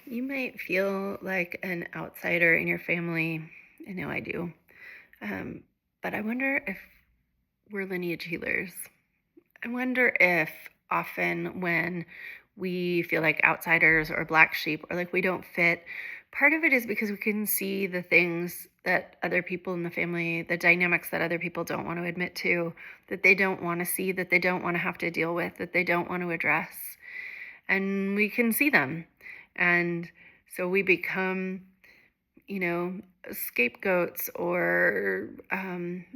You might feel like an outsider in your family. I know I do. Um, but I wonder if we're lineage healers. I wonder if often when we feel like outsiders or black sheep or like we don't fit, part of it is because we can see the things that other people in the family, the dynamics that other people don't want to admit to, that they don't want to see, that they don't want to have to deal with, that they don't want to address. And we can see them. And so we become, you know, scapegoats, or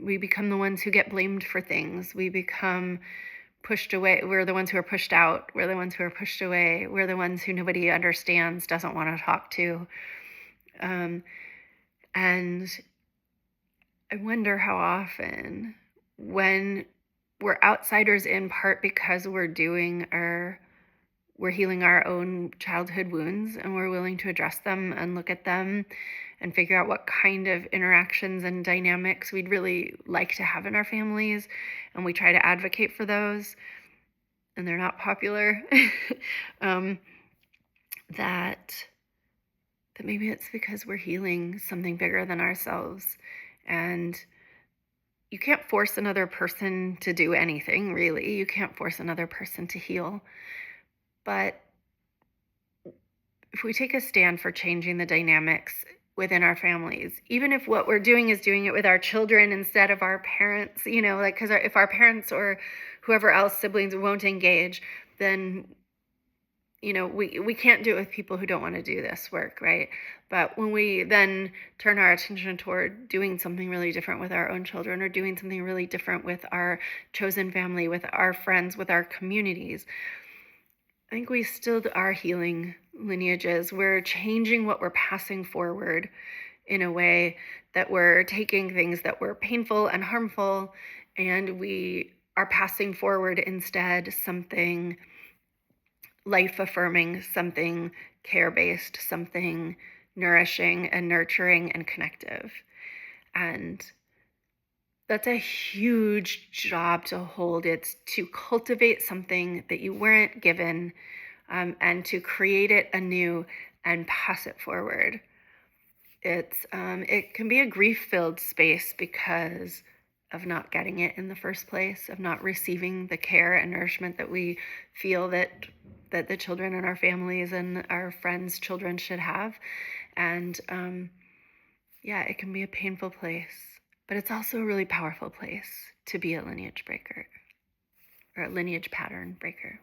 we become the ones who get blamed for things. We become pushed away. We're the ones who are pushed out. We're the ones who are pushed away. We're the ones who nobody understands, doesn't want to talk to. Um, and I wonder how often, when we're outsiders in part because we're healing our own childhood wounds, and we're willing to address them and look at them and figure out what kind of interactions and dynamics we'd really like to have in our families, and we try to advocate for those, and they're not popular. um, that maybe it's because we're healing something bigger than ourselves. And you can't force another person to do anything, really. You can't force another person to heal. But if we take a stand for changing the dynamics within our families, even if what we're doing is doing it with our children instead of our parents, like, because if our parents or whoever else, siblings, won't engage, then we can't do it with people who don't want to do this work, right? But when we then turn our attention toward doing something really different with our own children, or doing something really different with our chosen family, with our friends, with our communities, I think we still are healing lineages. We're changing what we're passing forward in a way that we're taking things that were painful and harmful, and we are passing forward instead something life-affirming, something care-based, something nourishing and nurturing and connective. And that's a huge job to hold. It's to cultivate something that you weren't given, and to create it anew and pass it forward. It can be a grief-filled space because of not getting it in the first place, of not receiving the care and nourishment that we feel that the children in our families and our friends' children should have. And yeah, it can be a painful place, but it's also a really powerful place to be a lineage breaker, or a lineage pattern breaker.